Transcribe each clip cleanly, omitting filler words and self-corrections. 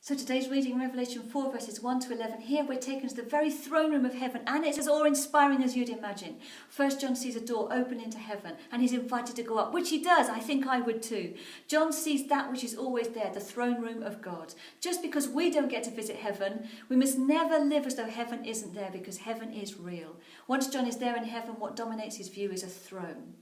So today's reading in Revelation 4 verses 1 to 11. Here we're taken to the very throne room of heaven, and it's as awe-inspiring as you'd imagine. First John sees a door open into heaven and he's invited to go up, which he does. I think I would too. John sees that which is always there, the throne room of God. Just because we don't get to visit heaven, we must never live as though heaven isn't there, because heaven is real. Once John is there in heaven, what dominates his view is a throne.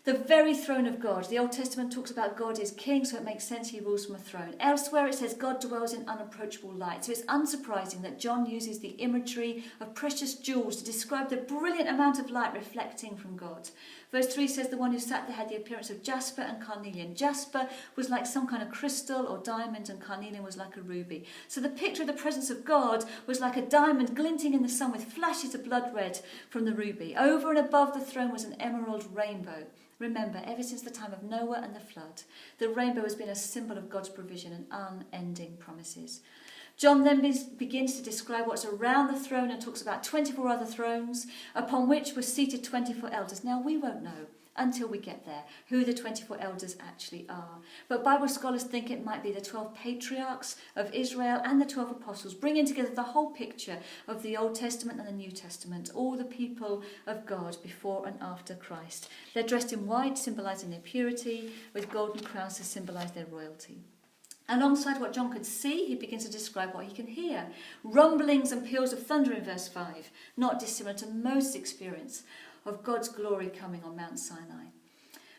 The very throne of God. The Old Testament talks about God is king, so it makes sense he rules from a throne. Elsewhere it says God dwells in unapproachable light. So it's unsurprising that John uses the imagery of precious jewels to describe the brilliant amount of light reflecting from God. Verse 3 says the one who sat there had the appearance of jasper and carnelian. Jasper was like some kind of crystal or diamond, and carnelian was like a ruby. So the picture of the presence of God was like a diamond glinting in the sun with flashes of blood red from the ruby. Over and above the throne was an emerald rainbow. Remember, ever since the time of Noah and the flood, the rainbow has been a symbol of God's provision and unending promises. John then begins to describe what's around the throne and talks about 24 other thrones upon which were seated 24 elders. Now, we won't know until we get there who the 24 elders actually are. But Bible scholars think it might be the 12 patriarchs of Israel and the 12 apostles, bringing together the whole picture of the Old Testament and the New Testament, all the people of God before and after Christ. They're dressed in white, symbolising their purity, with golden crowns to symbolise their royalty. Alongside what John could see, he begins to describe what he can hear. Rumblings and peals of thunder in verse 5, not dissimilar to Moses' experience of God's glory coming on Mount Sinai.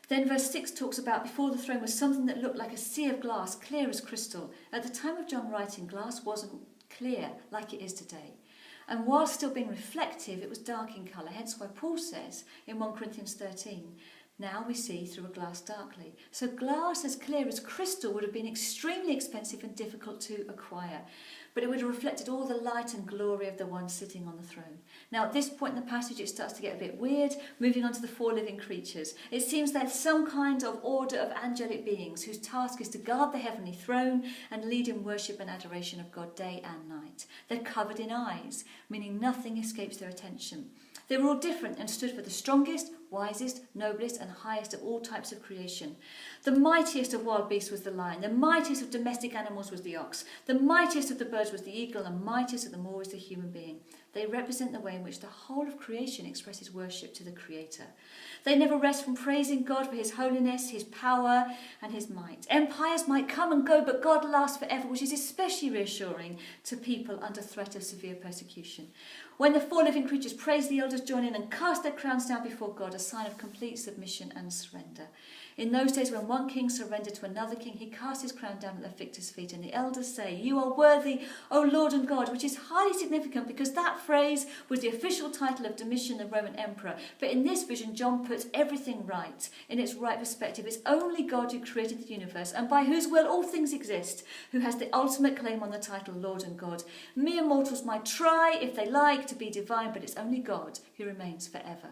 Then verse 6 talks about before the throne was something that looked like a sea of glass, clear as crystal. At the time of John writing, glass wasn't clear like it is today. And while still being reflective, it was dark in colour, hence why Paul says in 1 Corinthians 13, now we see through a glass darkly. So glass as clear as crystal would have been extremely expensive and difficult to acquire, but it would have reflected all the light and glory of the one sitting on the throne. Now at this point in the passage it starts to get a bit weird, moving on to the four living creatures. It seems there's some kind of order of angelic beings whose task is to guard the heavenly throne and lead in worship and adoration of God day and night. They're covered in eyes, meaning nothing escapes their attention. They were all different and stood for the strongest, wisest, noblest and highest of all types of creation. The mightiest of wild beasts was the lion, the mightiest of domestic animals was the ox, the mightiest of the birds was the eagle, and mightiest of them all was the human being. They represent the way in which the whole of creation expresses worship to the Creator. They never rest from praising God for his holiness, his power and his might. Empires might come and go, but God lasts forever, which is especially reassuring to people under threat of severe persecution. When the four living creatures praise, the elders join in and cast their crowns down before God, a sign of complete submission and surrender. In those days when one king surrendered to another king, he cast his crown down at the victor's feet, and the elders say, "You are worthy, O Lord and God," which is highly significant because that phrase was the official title of Domitian, the Roman emperor. But in this vision, John puts everything right, in its right perspective. It's only God who created the universe, and by whose will all things exist, who has the ultimate claim on the title Lord and God. Mere mortals might try, if they like, to be divine, but it's only God who remains forever.